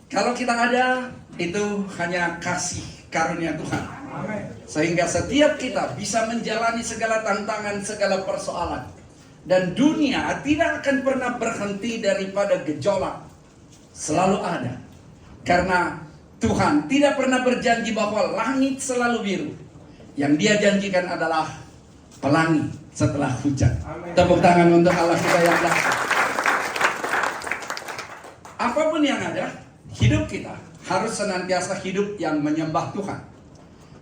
Kalau kita ada, itu hanya kasih karunia Tuhan. Sehingga setiap kita bisa menjalani segala tantangan, segala persoalan. Dan dunia tidak akan pernah berhenti daripada gejolak. Selalu ada. Karena Tuhan tidak pernah berjanji bahwa langit selalu biru. Yang Dia janjikan adalah pelangi setelah hujan. Tepuk tangan untuk Allah kita yang dahsyat. Apapun yang ada, hidup kita harus senantiasa hidup yang menyembah Tuhan.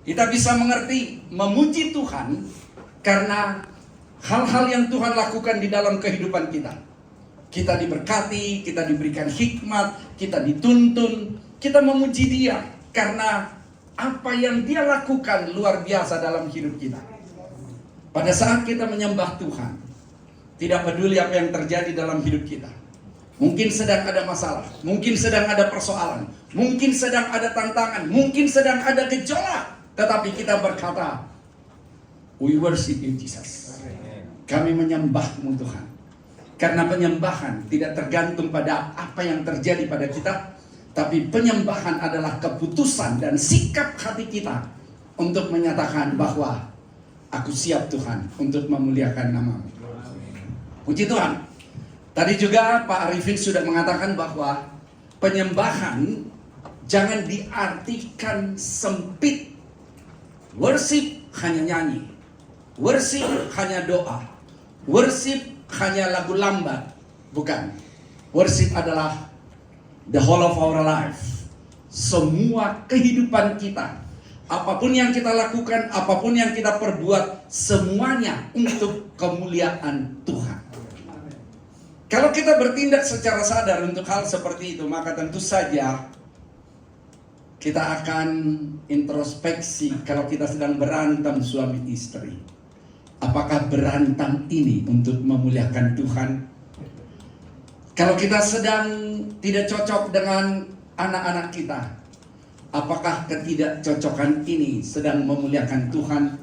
Kita bisa mengerti, memuji Tuhan karena hal-hal yang Tuhan lakukan di dalam kehidupan kita. Kita diberkati, kita diberikan hikmat, kita dituntun, kita memuji Dia karena apa yang Dia lakukan luar biasa dalam hidup kita. Pada saat kita menyembah Tuhan, tidak peduli apa yang terjadi dalam hidup kita. Mungkin sedang ada masalah, mungkin sedang ada persoalan, mungkin sedang ada tantangan, mungkin sedang ada gejolak. Tetapi kita berkata, we worship you Jesus. Kami menyembah-Mu Tuhan. Karena penyembahan tidak tergantung pada apa yang terjadi pada kita, tapi penyembahan adalah keputusan dan sikap hati kita untuk menyatakan bahwa aku siap Tuhan untuk memuliakan nama-Mu. Puji Tuhan. Tadi juga Pak Arifin sudah mengatakan bahwa penyembahan jangan diartikan sempit. Worship hanya nyanyi. Worship hanya doa. Worship hanya lagu lambat. Bukan. Worship adalah the whole of our life. Semua kehidupan kita. Apapun yang kita lakukan, apapun yang kita perbuat, semuanya untuk kemuliaan Tuhan. Kalau kita bertindak secara sadar untuk hal seperti itu, maka tentu saja kita akan introspeksi kalau kita sedang berantem suami istri. Apakah berantem ini untuk memuliakan Tuhan? Kalau kita sedang tidak cocok dengan anak-anak kita, apakah ketidakcocokan ini sedang memuliakan Tuhan?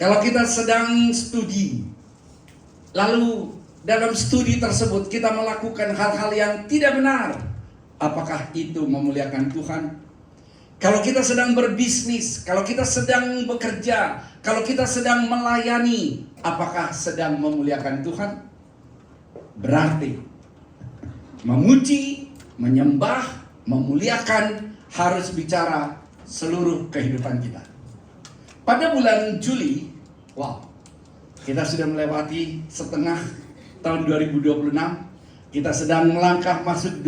Kalau kita sedang studi, lalu dalam studi tersebut kita melakukan hal-hal yang tidak benar, apakah itu memuliakan Tuhan? Kalau kita sedang berbisnis, kalau kita sedang bekerja, kalau kita sedang melayani, apakah sedang memuliakan Tuhan? Berarti memuji, menyembah, memuliakan harus bicara seluruh kehidupan kita. Pada bulan Juli, kita sudah melewati setengah tahun 2026, kita sedang melangkah masuk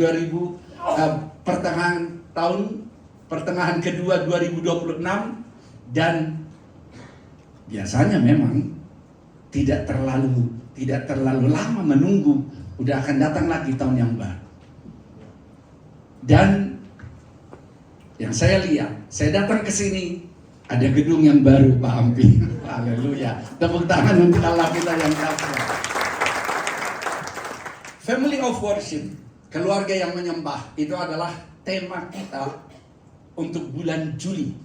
pertengahan kedua 2026, dan biasanya memang tidak terlalu lama menunggu, udah akan datang lagi tahun yang baru. Dan yang saya lihat, saya datang ke sini, ada gedung yang baru, Pak Ampi. Haleluya. Tepuk tangan untuk Allah kita yang dahsyat. Family of worship, keluarga yang menyembah, itu adalah tema kita untuk bulan Juli.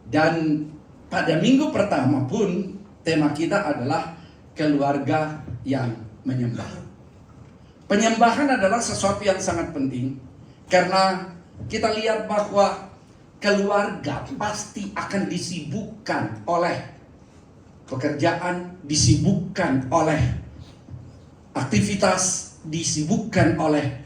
Dan pada minggu pertama pun tema kita adalah keluarga yang menyembah. Penyembahan adalah sesuatu yang sangat penting karena kita lihat bahwa keluarga pasti akan disibukkan oleh pekerjaan, disibukkan oleh aktivitas, disibukkan oleh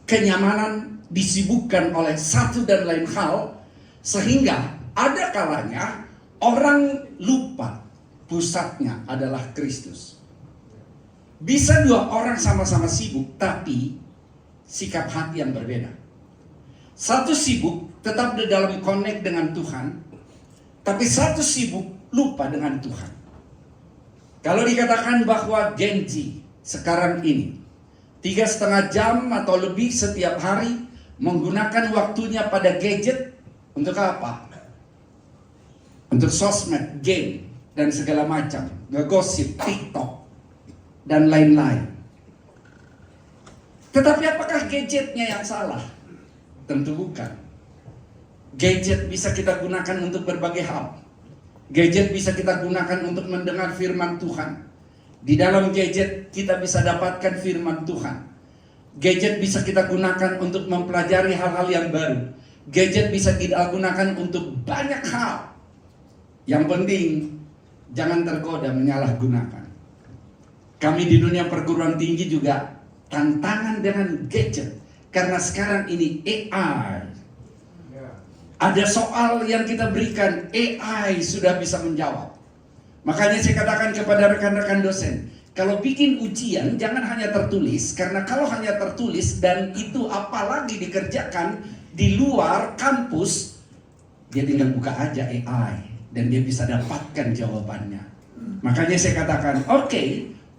kenyamanan, disibukkan oleh satu dan lain hal, sehingga ada kalanya orang lupa pusatnya adalah Kristus. Bisa dua orang sama-sama sibuk, tapi sikap hati yang berbeda. Satu sibuk tetap di dalam connect dengan Tuhan, tapi satu sibuk lupa dengan Tuhan. Kalau dikatakan bahwa Gen Z sekarang ini 3,5 jam atau lebih setiap hari menggunakan waktunya pada gadget untuk apa? Untuk sosmed, game, dan segala macam, ngegosip, TikTok, dan lain-lain. Tetapi apakah gadgetnya yang salah? Tentu bukan. Gadget bisa kita gunakan untuk berbagai hal. Gadget bisa kita gunakan untuk mendengar firman Tuhan. Di dalam gadget kita bisa dapatkan firman Tuhan. Gadget bisa kita gunakan untuk mempelajari hal-hal yang baru. Gadget bisa kita gunakan untuk banyak hal. Yang penting, jangan tergoda menyalahgunakan. Kami di dunia perguruan tinggi juga tantangan dengan gadget. Karena sekarang ini AI. Ada soal yang kita berikan, AI sudah bisa menjawab. Makanya saya katakan kepada rekan-rekan dosen, kalau bikin ujian jangan hanya tertulis, karena kalau hanya tertulis dan itu apalagi dikerjakan di luar kampus, dia tinggal buka aja AI dan dia bisa dapatkan jawabannya. Makanya saya katakan, oke,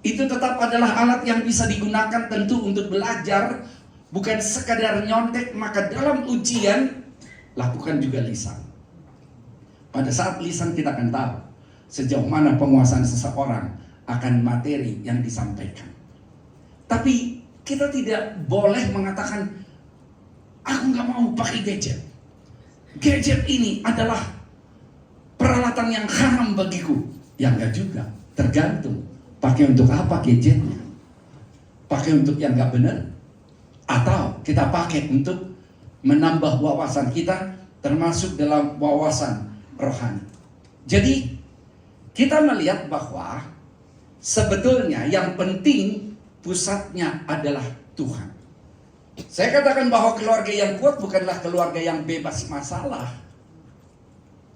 itu tetap adalah alat yang bisa digunakan tentu untuk belajar, bukan sekadar nyontek. Maka dalam ujian lakukan juga lisan. Pada saat lisan kita akan tahu sejauh mana penguasaan seseorang akan materi yang disampaikan. Tapi kita tidak boleh mengatakan, aku nggak mau pakai gadget. Gadget ini adalah peralatan yang haram bagiku. Ya enggak juga, tergantung. Pakai untuk apa gadgetnya? Pakai untuk yang nggak benar? Atau kita pakai untuk menambah wawasan kita, termasuk dalam wawasan rohani. Jadi kita melihat bahwa sebetulnya yang penting pusatnya adalah Tuhan. Saya katakan bahwa keluarga yang kuat bukanlah keluarga yang bebas masalah.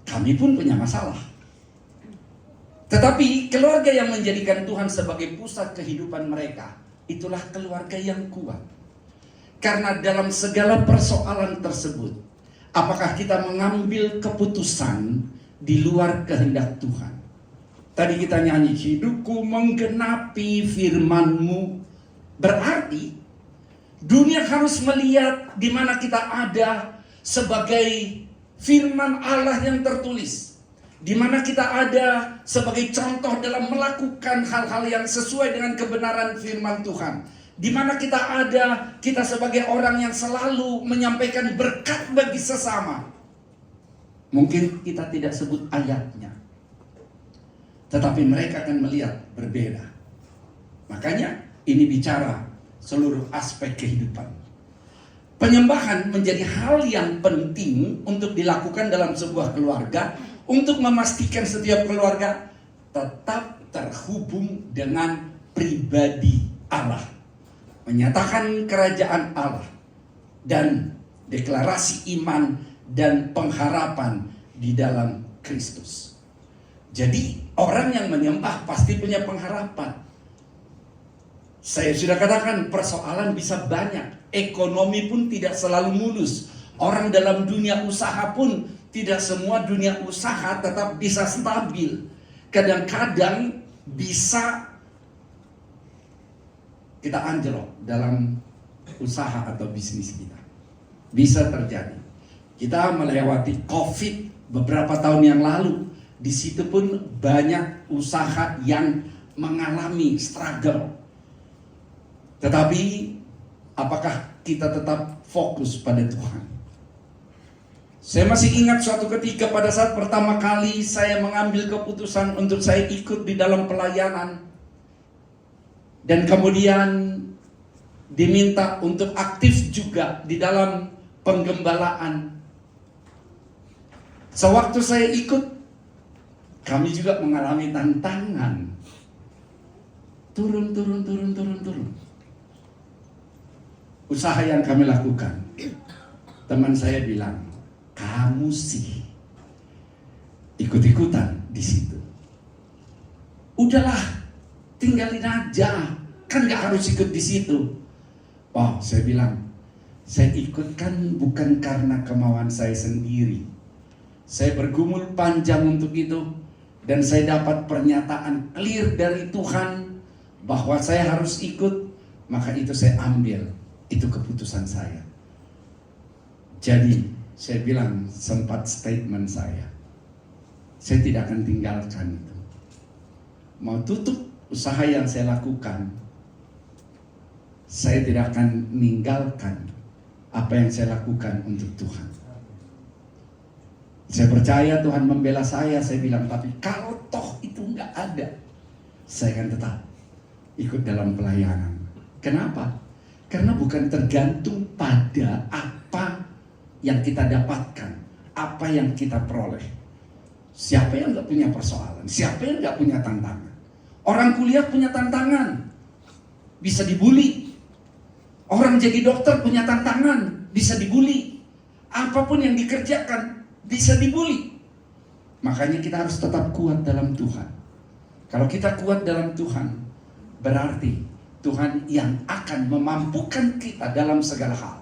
Kami pun punya masalah. Tetapi keluarga yang menjadikan Tuhan sebagai pusat kehidupan mereka, itulah keluarga yang kuat. Karena dalam segala persoalan tersebut, apakah kita mengambil keputusan di luar kehendak Tuhan? Tadi kita nyanyi, hidupku menggenapi firman-Mu. Berarti dunia harus melihat di mana kita ada sebagai firman Allah yang tertulis. Di mana kita ada sebagai contoh dalam melakukan hal-hal yang sesuai dengan kebenaran firman Tuhan. Di mana kita ada, kita sebagai orang yang selalu menyampaikan berkat bagi sesama. Mungkin kita tidak sebut ayatnya, tetapi mereka akan melihat berbeda. Makanya ini bicara seluruh aspek kehidupan. Penyembahan menjadi hal yang penting untuk dilakukan dalam sebuah keluarga, untuk memastikan setiap keluarga tetap terhubung dengan pribadi Allah. Menyatakan kerajaan Allah dan deklarasi iman dan pengharapan di dalam Kristus. Jadi orang yang menyembah pasti punya pengharapan. Saya sudah katakan persoalan bisa banyak. Ekonomi pun tidak selalu mulus. Orang dalam dunia usaha pun tidak semua dunia usaha tetap bisa stabil. Kadang-kadang bisa kita anjlok dalam usaha atau bisnis kita. Bisa terjadi. Kita melewati COVID beberapa tahun yang lalu. Di situ pun banyak usaha yang mengalami struggle. Tetapi apakah kita tetap fokus pada Tuhan? Saya masih ingat suatu ketika pada saat pertama kali saya mengambil keputusan untuk saya ikut di dalam pelayanan. Dan kemudian diminta untuk aktif juga di dalam penggembalaan. Sewaktu saya ikut, kami juga mengalami tantangan. Turun. Usaha yang kami lakukan, teman saya bilang, kamu sih ikut-ikutan di situ. Udahlah, tinggalin aja, kan gak harus ikut di situ. Oh, saya bilang, saya ikut kan bukan karena kemauan saya sendiri. Saya bergumul panjang untuk itu, dan saya dapat pernyataan clear dari Tuhan bahwa saya harus ikut, maka itu saya ambil. Itu keputusan saya. Jadi saya bilang sempat statement saya tidak akan tinggalkan itu. Mau tutup usaha yang saya lakukan, saya tidak akan meninggalkan apa yang saya lakukan untuk Tuhan. Saya percaya Tuhan membela saya bilang, tapi kalau toh itu nggak ada, saya akan tetap ikut dalam pelayanan. Kenapa? Karena bukan tergantung pada apa yang kita dapatkan, apa yang kita peroleh. Siapa yang nggak punya persoalan? Siapa yang nggak punya tantangan? Orang kuliah punya tantangan, bisa dibully. Orang jadi dokter punya tantangan, bisa dibully. Apapun yang dikerjakan, bisa dibully. Makanya kita harus tetap kuat dalam Tuhan. Kalau kita kuat dalam Tuhan, berarti Tuhan yang akan memampukan kita dalam segala hal.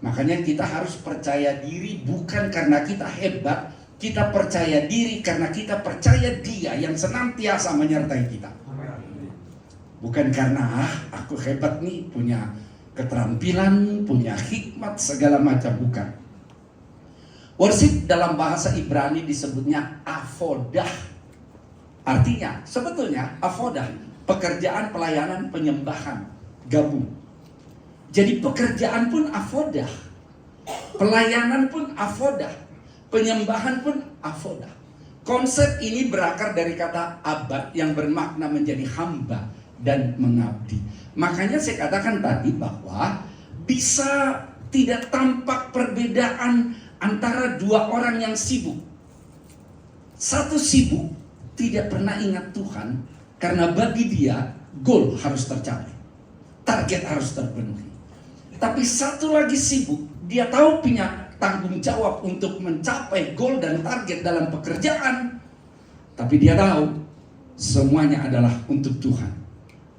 Makanya kita harus percaya diri bukan karena kita hebat. Kita percaya diri karena kita percaya Dia yang senantiasa menyertai kita. Bukan karena aku hebat nih, punya keterampilan, punya hikmat, segala macam, bukan. Worship dalam bahasa Ibrani disebutnya avodah. Artinya, sebetulnya avodah, pekerjaan, pelayanan, penyembahan, gabung. Jadi pekerjaan pun avodah, pelayanan pun avodah, penyembahan pun avodah. Konsep ini berakar dari kata abad yang bermakna menjadi hamba dan mengabdi. Makanya saya katakan tadi bahwa bisa tidak tampak perbedaan antara dua orang yang sibuk. Satu sibuk tidak pernah ingat Tuhan karena bagi dia goal harus tercapai, target harus terpenuhi. Tapi satu lagi sibuk, dia tahu punya tanggung jawab untuk mencapai goal dan target dalam pekerjaan, tapi dia tahu semuanya adalah untuk Tuhan.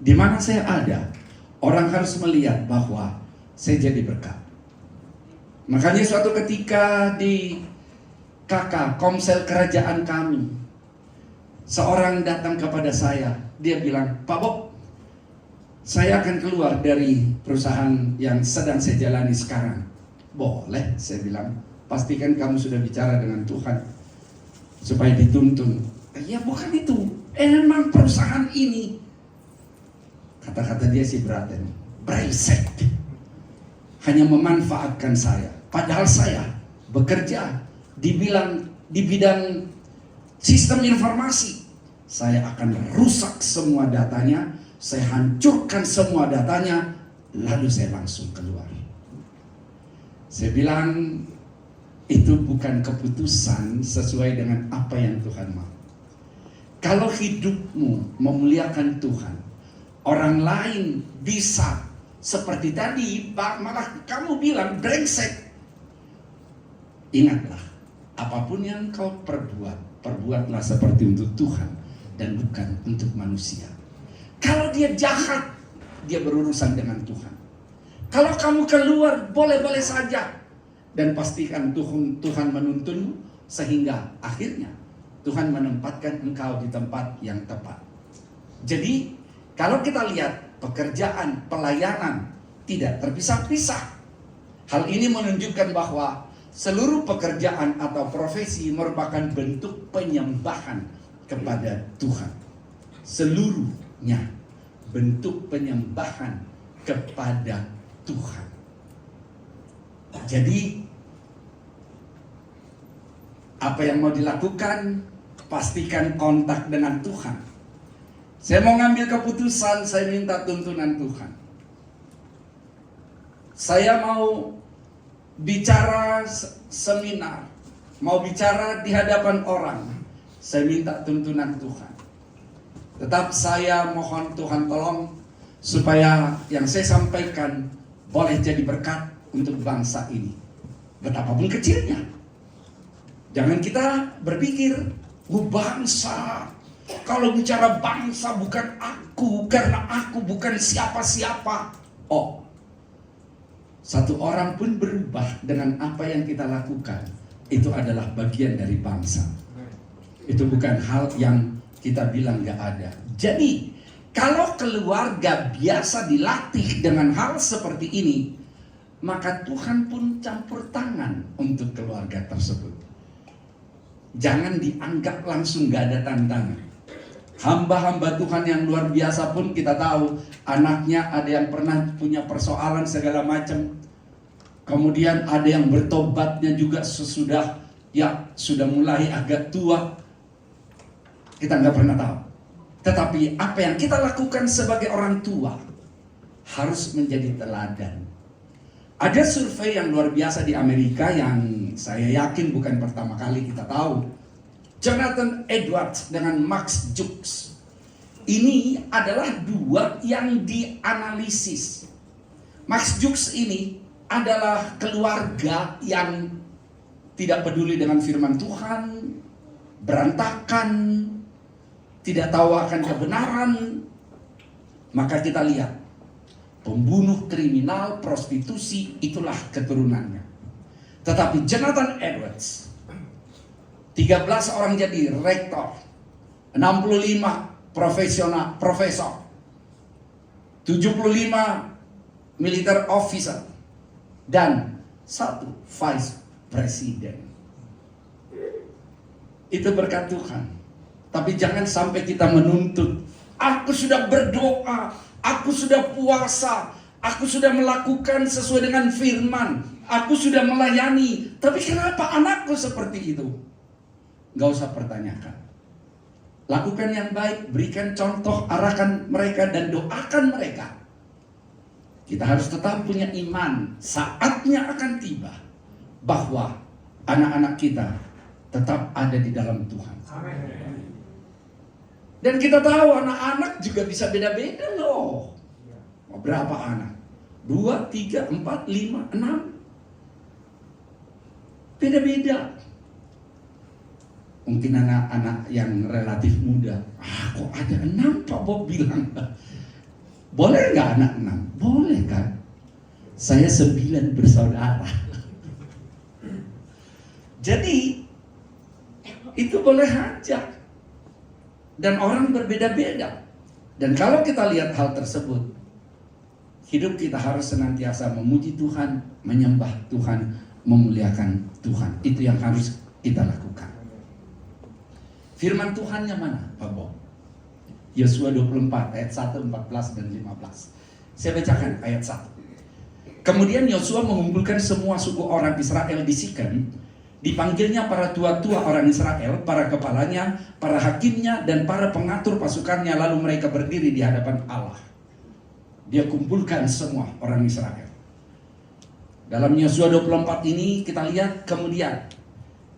Di mana saya ada, orang harus melihat bahwa saya jadi berkat. Makanya suatu ketika di Komsel kerajaan kami, seorang datang kepada saya, dia bilang, "Pak Bob, saya akan keluar dari perusahaan yang sedang saya jalani sekarang." "Boleh," saya bilang, "pastikan kamu sudah bicara dengan Tuhan supaya dituntun." "Ya bukan itu, emang perusahaan ini," kata-kata dia si Braten, "brengsek, hanya memanfaatkan saya. Padahal saya bekerja di bidang sistem informasi. Saya akan rusak semua datanya, saya hancurkan semua datanya, lalu saya langsung keluar." Saya bilang, itu bukan keputusan sesuai dengan apa yang Tuhan mau. Kalau hidupmu memuliakan Tuhan, orang lain bisa seperti tadi, malah kamu bilang brengsek. Ingatlah, apapun yang kau perbuatlah seperti untuk Tuhan dan bukan untuk manusia. Kalau dia jahat, dia berurusan dengan Tuhan. Kalau kamu keluar, boleh-boleh saja. Dan pastikan Tuhan menuntunmu, sehingga akhirnya Tuhan menempatkan engkau di tempat yang tepat. Jadi, kalau kita lihat pekerjaan, pelayanan tidak terpisah-pisah. Hal ini menunjukkan bahwa seluruh pekerjaan atau profesi merupakan bentuk penyembahan kepada Tuhan. Seluruhnya bentuk penyembahan kepada Tuhan. Jadi apa yang mau dilakukan, pastikan kontak dengan Tuhan. Saya mau ngambil keputusan, saya minta tuntunan Tuhan. Saya mau bicara seminar, mau bicara di hadapan orang, saya minta tuntunan Tuhan. Tetap saya mohon Tuhan tolong supaya yang saya sampaikan boleh jadi berkat untuk bangsa ini, betapapun kecilnya. Jangan kita berpikir, bangsa, kalau bicara bangsa bukan aku, karena aku bukan siapa-siapa. Oh, satu orang pun berubah dengan apa yang kita lakukan, itu adalah bagian dari bangsa. Itu bukan hal yang kita bilang gak ada. Jadi, kalau keluarga biasa dilatih dengan hal seperti ini, maka Tuhan pun campur tangan untuk keluarga tersebut. Jangan dianggap langsung gak ada tantangan. Hamba-hamba Tuhan yang luar biasa pun kita tahu, anaknya ada yang pernah punya persoalan segala macam. Kemudian ada yang bertobatnya juga sesudah sudah mulai agak tua. Kita nggak pernah tahu. Tetapi apa yang kita lakukan sebagai orang tua harus menjadi teladan. Ada survei yang luar biasa di Amerika yang saya yakin bukan pertama kali kita tahu. Jonathan Edwards dengan Max Jukes. Ini adalah dua yang dianalisis. Max Jukes ini adalah keluarga yang tidak peduli dengan firman Tuhan, berantakan, tidak tahu akan kebenaran. Maka kita lihat, pembunuh, kriminal, prostitusi, itulah keturunannya. Tetapi Jonathan Edwards, 13 orang jadi rektor, 65 profesor, 75 military officer, dan 1 vice president. Itu berkat Tuhan. Tapi jangan sampai kita menuntut, aku sudah berdoa, aku sudah puasa, aku sudah melakukan sesuai dengan firman, aku sudah melayani, tapi kenapa anakku seperti itu? Gak usah pertanyakan. Lakukan yang baik, berikan contoh, arahkan mereka dan doakan mereka. Kita harus tetap punya iman. Saatnya akan tiba bahwa anak-anak kita tetap ada di dalam Tuhan. Amin. Dan kita tahu anak-anak juga bisa beda-beda loh. Berapa anak? 2, 3, 4, 5, 6. Beda-beda. Mungkin anak-anak yang relatif muda. Kok ada 6 Pak Bob bilang. Boleh nggak anak 6? Boleh kan? Saya 9 bersaudara. Jadi itu boleh aja. Dan orang berbeda-beda. Dan kalau kita lihat hal tersebut, hidup kita harus senantiasa memuji Tuhan, menyembah Tuhan, memuliakan Tuhan. Itu yang harus kita lakukan. Firman Tuhannya mana, Pak Bob? Yosua 24 ayat 1, 14 dan 15. Saya bacakan ayat 1. Kemudian Yosua mengumpulkan semua suku orang Israel di Sikem. Dipanggilnya para tua-tua orang Israel, para kepalanya, para hakimnya, dan para pengatur pasukannya. Lalu mereka berdiri di hadapan Allah. Dia kumpulkan semua orang Israel. Dalam Yosua 24 ini kita lihat kemudian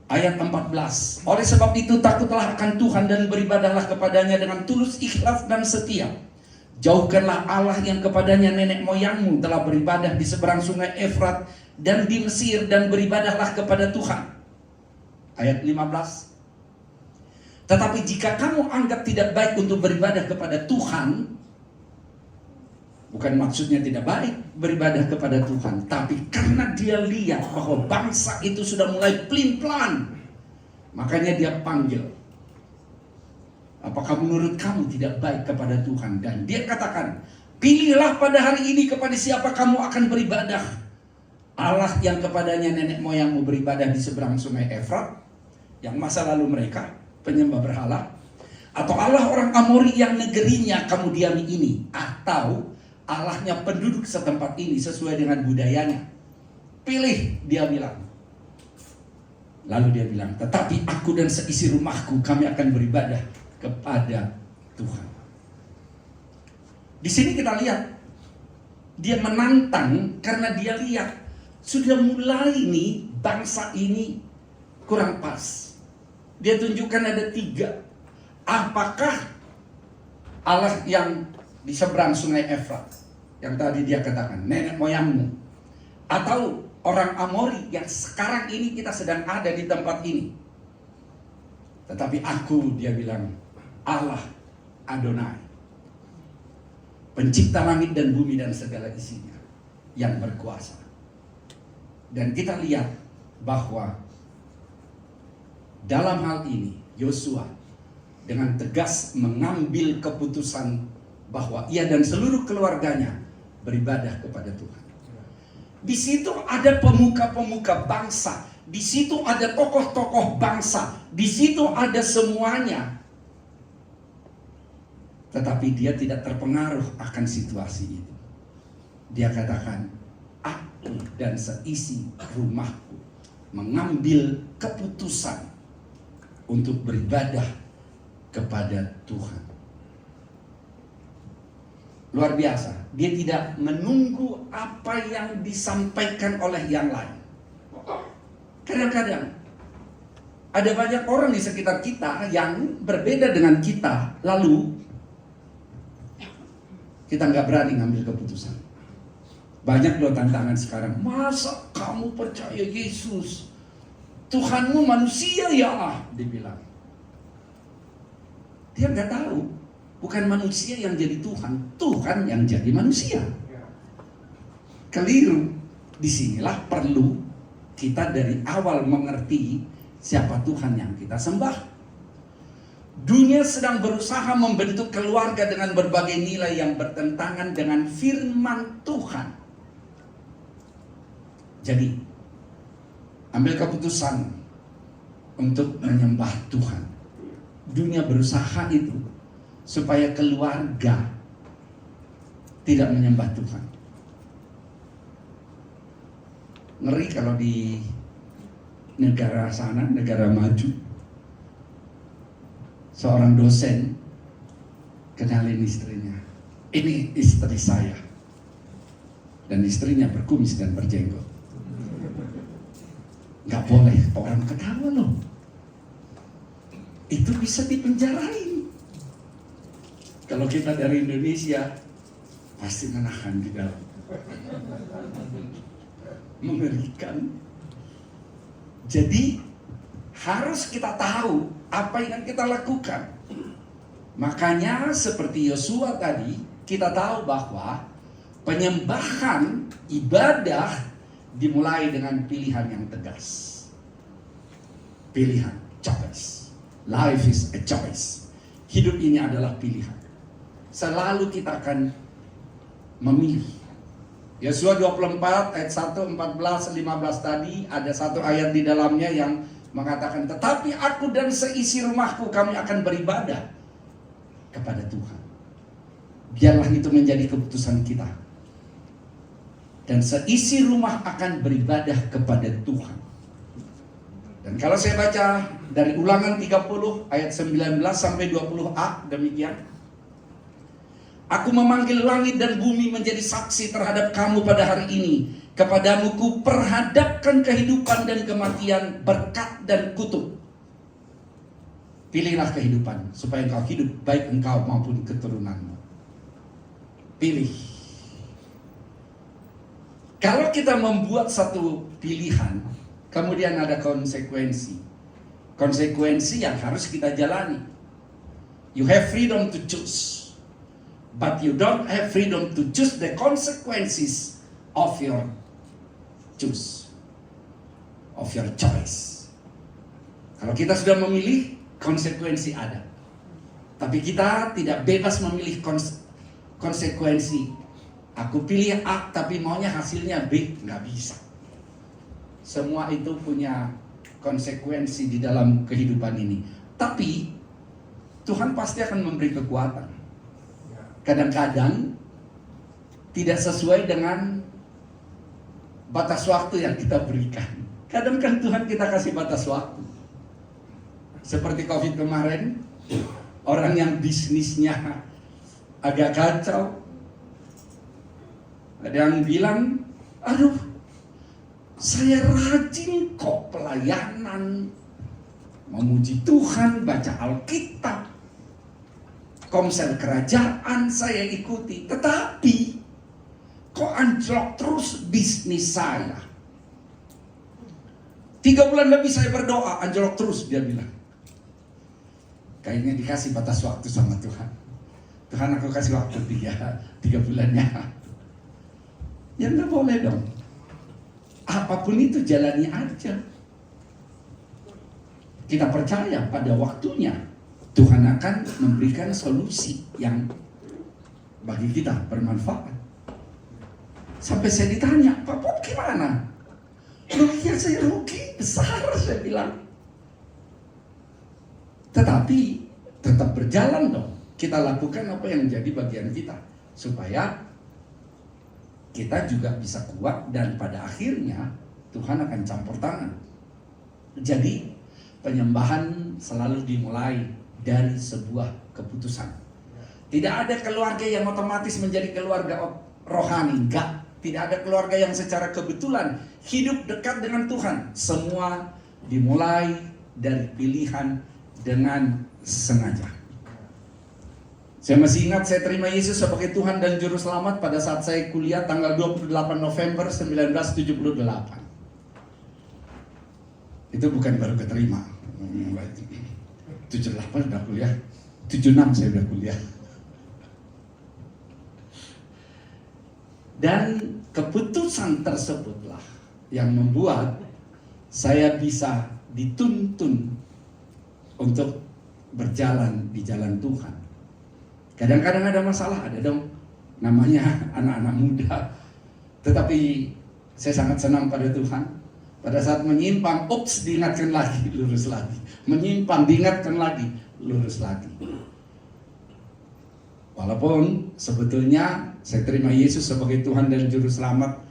ayat 14. Oleh sebab itu takutlah akan Tuhan dan beribadahlah kepadanya dengan tulus, ikhlas dan setia. Jauhkanlah Allah yang kepadanya nenek moyangmu telah beribadah di seberang sungai Efrat dan di Mesir, dan beribadahlah kepada Tuhan. Ayat 15. Tetapi jika kamu anggap tidak baik untuk beribadah kepada Tuhan, bukan maksudnya tidak baik beribadah kepada Tuhan, tapi karena dia lihat bahwa bangsa itu sudah mulai pelin-pelan, makanya dia panggil. Apakah menurut kamu tidak baik kepada Tuhan? Dan dia katakan, pilihlah pada hari ini kepada siapa kamu akan beribadah. Allah yang kepadanya nenek moyangmu beribadah di seberang sungai Efrat, yang masa lalu mereka penyembah berhala, atau Allah orang Amori yang negerinya kamu diami ini, atau Allahnya penduduk setempat ini sesuai dengan budayanya. Pilih, dia bilang. Lalu dia bilang, tetapi aku dan seisi rumahku kami akan beribadah kepada Tuhan. Di sini kita lihat dia menantang karena dia lihat sudah mulai nih bangsa ini kurang pas. Dia tunjukkan ada 3. Apakah Allah yang di seberang sungai Efrat yang tadi dia katakan nenek moyangmu, atau orang Amori yang sekarang ini kita sedang ada di tempat ini? Tetapi aku, dia bilang, Allah Adonai, pencipta langit dan bumi dan segala isinya, yang berkuasa. Dan kita lihat bahwa dalam hal ini Yosua dengan tegas mengambil keputusan bahwa ia dan seluruh keluarganya beribadah kepada Tuhan. Di situ ada pemuka-pemuka bangsa, di situ ada tokoh-tokoh bangsa, di situ ada semuanya. Tetapi dia tidak terpengaruh akan situasi itu. Dia katakan, aku dan seisi rumahku mengambil keputusan untuk beribadah kepada Tuhan. luar biasa. Dia tidak menunggu apa yang disampaikan oleh yang lain. Kadang-kadang ada banyak orang di sekitar kita yang berbeda dengan kita, lalu kita nggak berani ngambil keputusan. Banyak loh tantangan sekarang. Masa kamu percaya Yesus? Tuhanmu manusia ya? Dibilang. Dia nggak tahu. Bukan manusia yang jadi Tuhan. Tuhan yang jadi manusia. Keliru. Disinilah perlu kita dari awal mengerti siapa Tuhan yang kita sembah. Dunia sedang berusaha membentuk keluarga dengan berbagai nilai yang bertentangan dengan firman Tuhan. Jadi, ambil keputusan untuk menyembah Tuhan. Dunia berusaha itu supaya keluarga tidak menyembah Tuhan. Ngeri kalau di negara sana, negara maju, seorang dosen kenalin istrinya. Ini istri saya. Dan istrinya berkumis dan berjenggot. Gak boleh orang ketawa loh. Itu bisa dipenjarain. Kalau kita dari Indonesia pasti menahan di dalam. Mengerikan. Jadi harus kita tahu apa yang kita lakukan. Makanya seperti Yosua tadi, kita tahu bahwa penyembahan ibadah dimulai dengan pilihan yang tegas. Pilihan, choice. Life is a choice. Hidup ini adalah pilihan. Selalu kita akan memilih. Yosua 24 ayat 1, 14, 15 tadi ada satu ayat di dalamnya yang mengatakan, tetapi aku dan seisi rumahku kami akan beribadah kepada Tuhan. Biarlah itu menjadi keputusan kita. Dan seisi rumah akan beribadah kepada Tuhan. Dan kalau saya baca dari Ulangan 30 ayat 19 sampai 20a demikian. Aku memanggil langit dan bumi menjadi saksi terhadap kamu pada hari ini. Kepadamu ku perhadapkan kehidupan dan kematian, berkat dan kutuk. Pilihlah kehidupan supaya engkau hidup, baik engkau maupun keturunanmu. Pilih. Kalau kita membuat satu pilihan, kemudian ada konsekuensi. Konsekuensi yang harus kita jalani. You have freedom to choose. But you don't have freedom to choose the consequences of your choice. Kalau kita sudah memilih, konsekuensi ada. Tapi kita tidak bebas memilih konsekuensi. Aku pilih A tapi maunya hasilnya B, nggak bisa. Semua itu punya konsekuensi di dalam kehidupan ini. Tapi Tuhan pasti akan memberi kekuatan. Kadang-kadang tidak sesuai dengan batas waktu yang kita berikan. Kadang kan Tuhan kita kasih batas waktu. Seperti COVID kemarin, orang yang bisnisnya agak kacau. Ada yang bilang, aduh, saya rajin kok pelayanan, memuji Tuhan, baca Alkitab, komsel kerajaan saya ikuti, tetapi kok anjlok terus bisnis saya. 3 bulan lebih saya berdoa, anjlok terus, dia bilang. Kayaknya dikasih batas waktu sama Tuhan. Tuhan, aku kasih waktu 3 bulannya. Ya nggak boleh dong. Apapun itu jalani aja. Kita percaya pada waktunya Tuhan akan memberikan solusi yang bagi kita bermanfaat. Sampai saya ditanya, Pak Bob gimana? Loh ya saya rugi besar, saya bilang. Tetapi tetap berjalan dong. Kita lakukan apa yang menjadi bagian kita. Supaya kita juga bisa kuat dan pada akhirnya Tuhan akan campur tangan. Jadi penyembahan selalu dimulai dari sebuah keputusan. Tidak ada keluarga yang otomatis menjadi keluarga rohani. Enggak. Tidak ada keluarga yang secara kebetulan hidup dekat dengan Tuhan. Semua dimulai dari pilihan dengan sengaja. Saya masih ingat saya terima Yesus sebagai Tuhan dan Juru Selamat pada saat saya kuliah tanggal 28 November 1978. Itu bukan baru keterima. 78 udah kuliah, 76 saya udah kuliah. Dan keputusan tersebutlah yang membuat saya bisa dituntun untuk berjalan di jalan Tuhan. Kadang-kadang ada masalah, ada dong. Namanya anak-anak muda. Tetapi saya sangat senang pada Tuhan. Pada saat menyimpang, ups, diingatkan lagi, lurus lagi. Menyimpang, diingatkan lagi, lurus lagi. Walaupun sebetulnya saya terima Yesus sebagai Tuhan dan Juru Selamat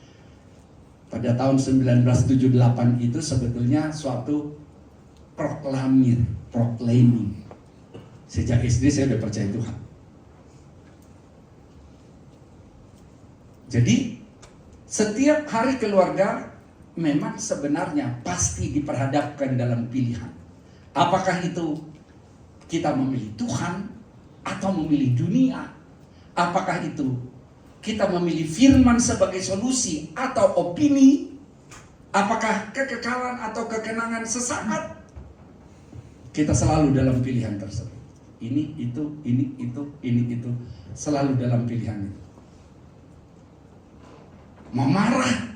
pada tahun 1978 itu sebetulnya suatu proclaiming. Sejak SD saya udah percaya Tuhan. Jadi setiap hari keluarga memang sebenarnya pasti diperhadapkan dalam pilihan. Apakah itu kita memilih Tuhan atau memilih dunia? Apakah itu kita memilih firman sebagai solusi atau opini? Apakah kekekalan atau kekenangan sesaat? Kita selalu dalam pilihan tersebut. Ini itu, ini itu, selalu dalam pilihan itu. Mau marah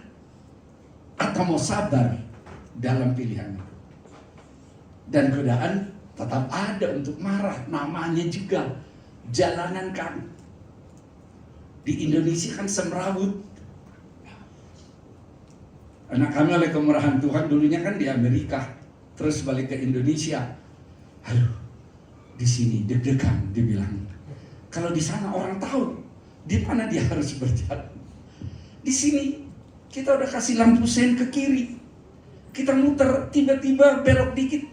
atau mau sabar dalam pilihan itu. Dan godaan tetap ada untuk marah. Namanya juga jalanan kami. Di Indonesia kan semrawut. Anak kami oleh kemurahan Tuhan dulunya kan di Amerika, terus balik ke Indonesia. Aduh, di sini deg-degan, dia bilang. Kalau di sana orang tahu di mana dia harus berjalan. Di sini kita udah kasih lampu sen ke kiri, kita muter, tiba-tiba belok dikit,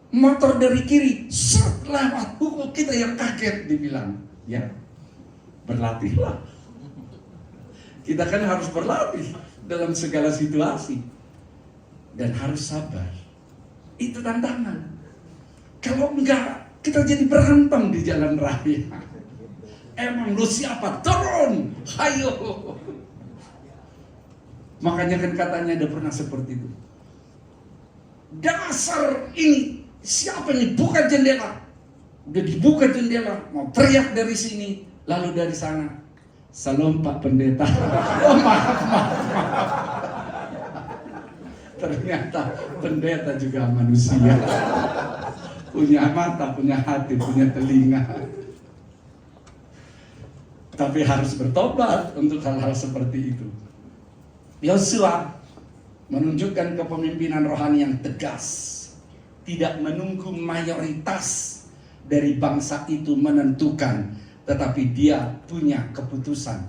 motor dari kiri, set, lewat, kita yang kaget, dibilang. Ya, berlatihlah. Kita kan harus berlatih dalam segala situasi dan harus sabar. Itu tantangan. Kalau enggak, kita jadi berantem di jalan raya. Emang lu siapa? Turun, ayo. Makanya kan katanya ada pernah seperti itu. Dasar ini, siapa ini? Buka jendela. Udah dibuka jendela, mau teriak dari sini, lalu dari sana. Salam Pak Pendeta. Oh maaf. Ternyata pendeta juga manusia. Punya mata, punya hati, punya telinga. Tapi harus bertobat untuk hal-hal seperti itu. Yosua menunjukkan kepemimpinan rohani yang tegas, tidak menunggu mayoritas dari bangsa itu menentukan, tetapi dia punya keputusan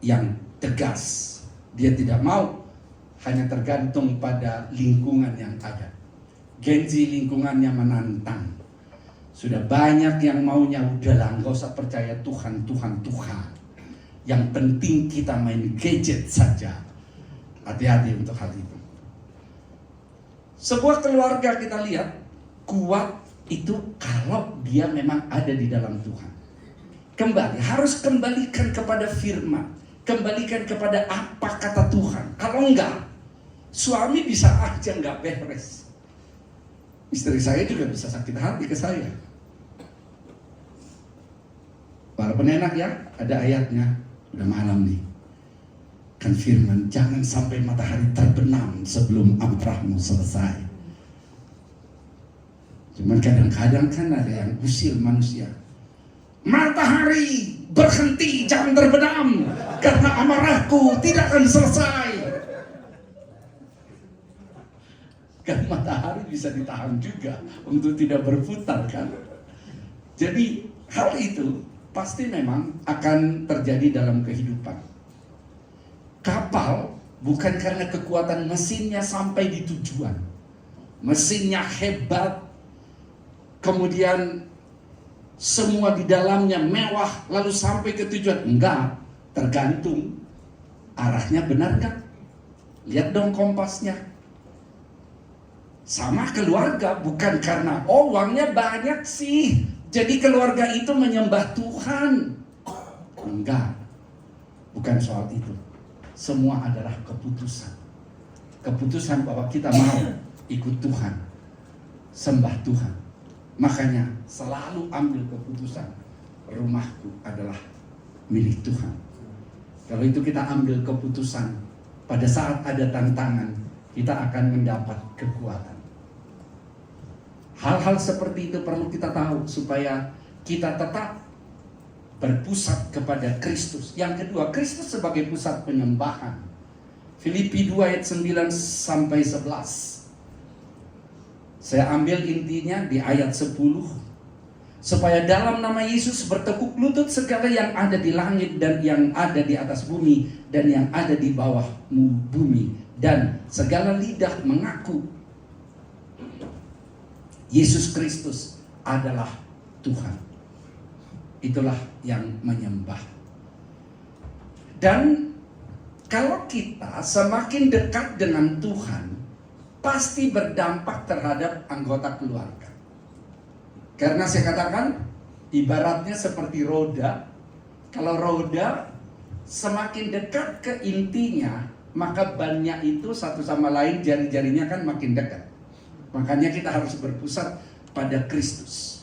yang tegas. Dia tidak mau hanya tergantung pada lingkungan yang ada. Gengsi lingkungannya menantang. Sudah banyak yang maunya udahlah, nggak usah percaya Tuhan. Yang penting kita main gadget saja. Hati-hati untuk hal itu. Sebuah keluarga kita lihat kuat itu kalau dia memang ada di dalam Tuhan. Harus kembalikan kepada firman, kembalikan kepada apa kata Tuhan. Kalau enggak, suami bisa aja enggak beres. Istri saya juga bisa sakit hati ke saya. Walaupun enak ya, ada ayatnya. Udah malam nih. Kan firman, jangan sampai matahari terbenam sebelum amarahmu selesai. Cuman kadang-kadang kan ada yang usil manusia. Matahari berhenti, jangan terbenam, karena amarahku tidak akan selesai. Kan matahari bisa ditahan juga untuk tidak berputar kan. Jadi hal itu pasti memang akan terjadi dalam kehidupan. Kapal bukan karena kekuatan mesinnya sampai di tujuan. Mesinnya hebat, kemudian semua di dalamnya mewah, lalu sampai ke tujuan. Enggak, tergantung arahnya benar nggak? Lihat dong kompasnya. Sama keluarga, bukan karena uangnya banyak sih, jadi keluarga itu menyembah Tuhan. Enggak, bukan soal itu. Semua adalah keputusan. Keputusan bahwa kita mau ikut Tuhan, sembah Tuhan. Makanya selalu ambil keputusan, rumahku adalah milik Tuhan. Kalau itu kita ambil keputusan, pada saat ada tantangan, kita akan mendapat kekuatan. Hal-hal seperti itu perlu kita tahu supaya kita tetap berpusat kepada Kristus. Yang kedua, Kristus sebagai pusat penyembahan. Filipi 2 ayat 9 sampai 11. Saya ambil intinya di ayat 10. Supaya dalam nama Yesus bertekuk lutut segala yang ada di langit dan yang ada di atas bumi dan yang ada di bawah bumi, dan segala lidah mengaku Yesus Kristus adalah Tuhan. Itulah yang menyembah. Dan kalau kita semakin dekat dengan Tuhan, pasti berdampak terhadap anggota keluarga. Karena saya katakan, ibaratnya seperti roda. Kalau roda semakin dekat ke intinya, maka bannya itu satu sama lain, jari-jarinya kan makin dekat. Makanya kita harus berpusat pada Kristus.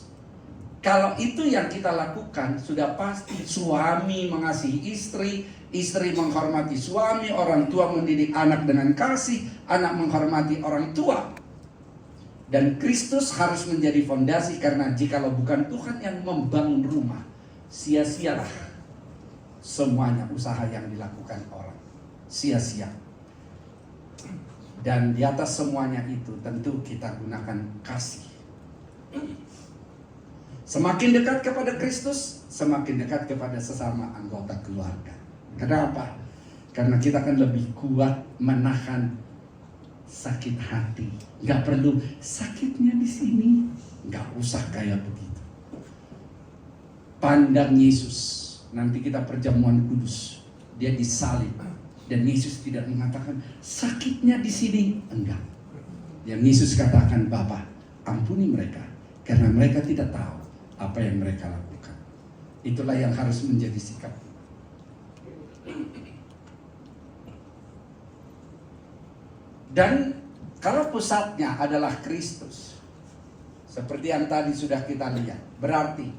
Kalau itu yang kita lakukan, sudah pasti suami mengasihi istri, istri menghormati suami, orang tua mendidik anak dengan kasih, anak menghormati orang tua. Dan Kristus harus menjadi fondasi, karena jikalau bukan Tuhan yang membangun rumah, sia-sialah semuanya usaha yang dilakukan orang. Sia-sia. Dan di atas semuanya itu tentu kita gunakan kasih. Semakin dekat kepada Kristus, semakin dekat kepada sesama anggota keluarga. Kenapa? Karena kita akan lebih kuat menahan sakit hati. Gak perlu sakitnya di sini, gak usah kayak begitu. Pandang Yesus. Nanti kita perjamuan kudus, dia disalib, dan Yesus tidak mengatakan sakitnya di sini, enggak. Yang Yesus katakan, Bapa, ampuni mereka, karena mereka tidak tahu apa yang mereka lakukan. Itulah yang harus menjadi sikap. Dan kalau pusatnya adalah Kristus, seperti yang tadi sudah kita lihat, berarti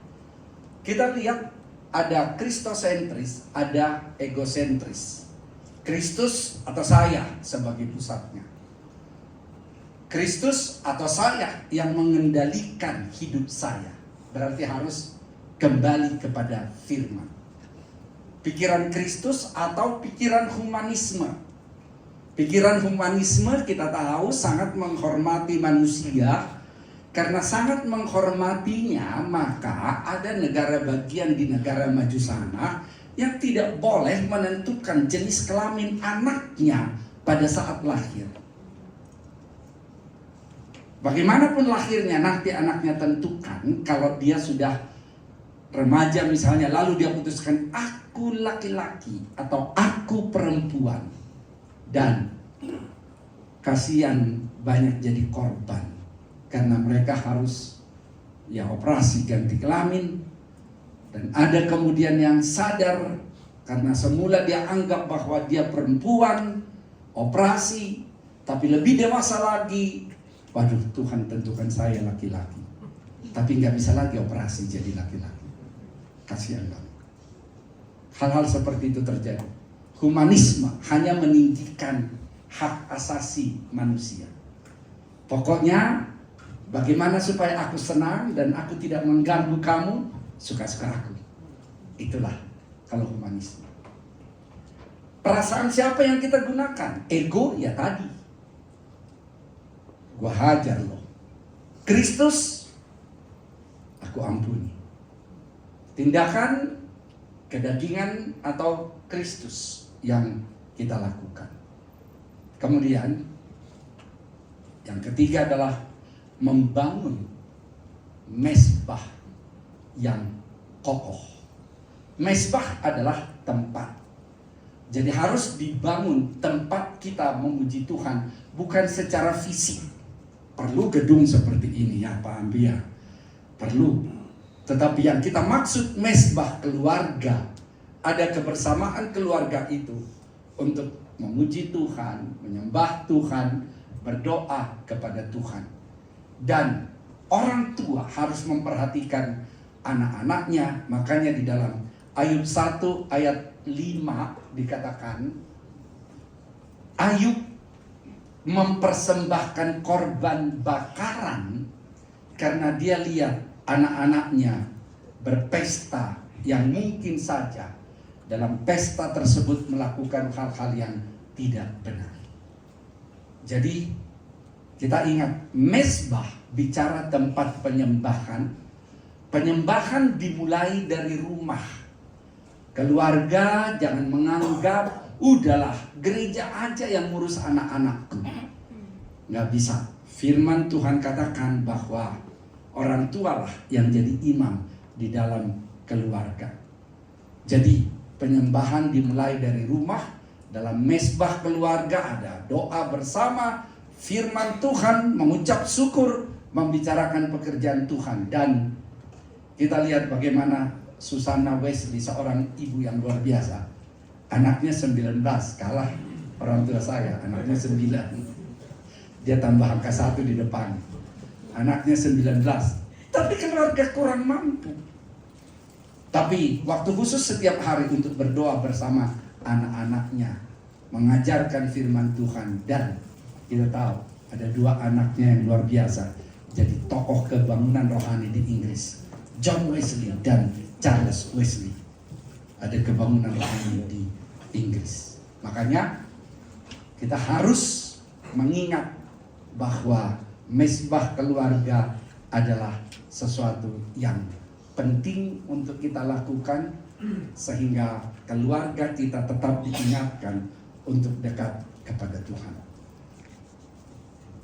kita lihat ada kristosentris, ada egosentris. Kristus atau saya sebagai pusatnya, Kristus atau saya yang mengendalikan hidup saya. Berarti harus kembali kepada firman. Pikiran Kristus atau pikiran humanisme. Pikiran humanisme kita tahu sangat menghormati manusia. Karena sangat menghormatinya, maka ada negara bagian di negara maju sana yang tidak boleh menentukan jenis kelamin anaknya pada saat lahir. Bagaimanapun lahirnya, nanti anaknya tentukan. Kalau dia sudah remaja misalnya, lalu dia putuskan aku laki-laki atau aku perempuan, dan kasihan banyak jadi korban karena mereka harus operasi ganti kelamin. Dan ada kemudian yang sadar karena semula dia anggap bahwa dia perempuan, operasi, tapi lebih dewasa lagi, waduh, Tuhan tentukan saya laki-laki, tapi nggak bisa lagi operasi jadi laki-laki. Kasihan banget. Hal-hal seperti itu terjadi. Humanisme hanya meninggikan hak asasi manusia. Pokoknya bagaimana supaya aku senang dan aku tidak mengganggu kamu, suka-suka aku. Itulah kalau humanisme. Perasaan siapa yang kita gunakan? Ego ya tadi, gua hajar loh. Kristus, aku ampuni. Tindakan kedagingan atau Kristus yang kita lakukan. Kemudian yang ketiga adalah membangun mesbah yang kokoh. Mezbah adalah tempat. Jadi harus dibangun tempat kita memuji Tuhan, bukan secara fisik. Perlu gedung seperti ini ya Pak Ambia, perlu. Tetapi yang kita maksud mezbah keluarga, ada kebersamaan keluarga itu untuk memuji Tuhan, menyembah Tuhan, berdoa kepada Tuhan. Dan orang tua harus memperhatikan anak-anaknya. Makanya di dalam Ayub 1 ayat 5 dikatakan, Ayub mempersembahkan korban bakaran karena dia lihat anak-anaknya berpesta yang mungkin saja dalam pesta tersebut melakukan hal-hal yang tidak benar. Jadi kita ingat, mezbah bicara tempat penyembahan. Penyembahan dimulai dari rumah. Keluarga jangan menganggap, udahlah gereja aja yang ngurus anak-anakku. Nggak bisa. Firman Tuhan katakan bahwa orang tua lah yang jadi imam di dalam keluarga. Jadi penyembahan dimulai dari rumah. Dalam mezbah keluarga ada doa bersama, firman Tuhan, mengucap syukur, membicarakan pekerjaan Tuhan. Dan kita lihat bagaimana Susana Wesley, seorang ibu yang luar biasa. Anaknya 19, kalah orang tua saya, anaknya 9. Dia tambah angka 1 di depan. Anaknya 19. Tapi keluarga kurang mampu. Tapi waktu khusus setiap hari untuk berdoa bersama anak-anaknya, mengajarkan firman Tuhan. Dan kita tahu ada 2 anaknya yang luar biasa, jadi tokoh kebangunan rohani di Inggris, John Wesley dan Charles Wesley. Ada kebangunan rohani di Inggris. Makanya kita harus mengingat bahwa mezbah keluarga adalah sesuatu yang penting untuk kita lakukan, sehingga keluarga kita tetap diingatkan untuk dekat kepada Tuhan.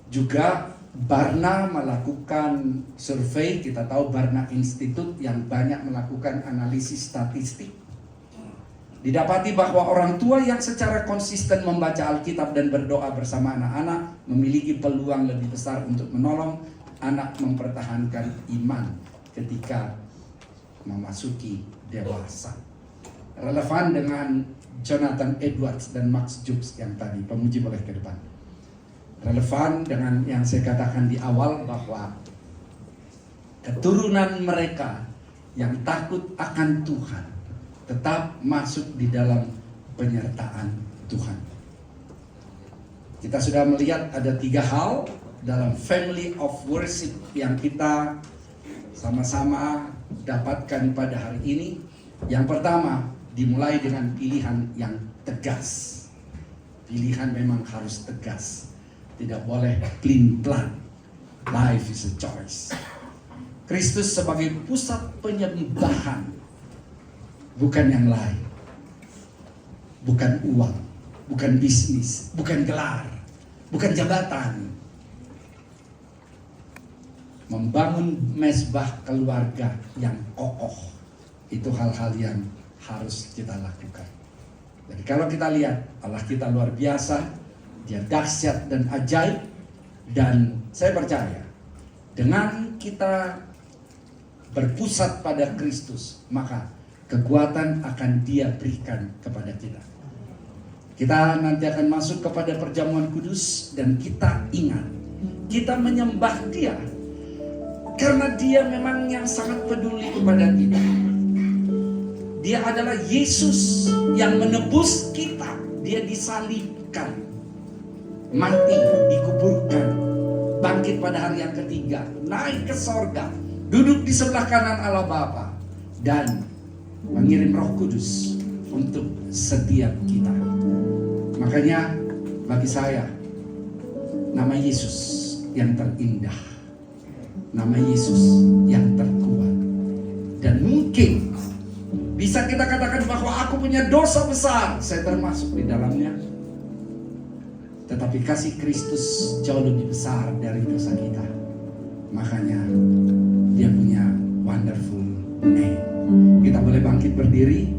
Juga Barna melakukan survei. Kita tahu Barna Institute yang banyak melakukan analisis statistik. Didapati bahwa orang tua yang secara konsisten membaca Alkitab dan berdoa bersama anak-anak memiliki peluang lebih besar untuk menolong anak mempertahankan iman ketika memasuki dewasa. Relevan dengan Jonathan Edwards dan Max Jukes yang tadi, pemuji boleh ke depan. Relevan dengan yang saya katakan di awal bahwa keturunan mereka yang takut akan Tuhan tetap masuk di dalam penyertaan Tuhan. Kita sudah melihat ada 3 hal dalam family of worship yang kita sama-sama dapatkan pada hari ini. Yang pertama, dimulai dengan pilihan yang tegas. Pilihan memang harus tegas. Tidak boleh pelin-pelan. Life is a choice. Kristus sebagai pusat penyembahan, bukan yang lain. Bukan uang, bukan bisnis, bukan gelar, bukan jabatan. Membangun mezbah keluarga yang kokoh, itu hal-hal yang harus kita lakukan. Jadi kalau kita lihat Allah kita luar biasa, Dia dahsyat dan ajaib. Dan saya percaya dengan kita berpusat pada Kristus, maka kekuatan akan Dia berikan kepada kita. Kita nanti akan masuk kepada perjamuan kudus, dan kita ingat, kita menyembah Dia karena Dia memang yang sangat peduli kepada kita. Dia adalah Yesus yang menebus kita. Dia disalibkan, mati, dikuburkan, bangkit pada hari yang ketiga, naik ke sorga, duduk di sebelah kanan Allah Bapa, dan mengirim Roh Kudus untuk setiap kita. Makanya bagi saya, nama Yesus yang terindah, nama Yesus yang terkuat. Dan mungkin bisa kita katakan bahwa aku punya dosa besar, saya termasuk di dalamnya. Tetapi kasih Kristus jauh lebih besar dari dosa kita. Makanya Dia punya wonderful name. Kita boleh bangkit berdiri.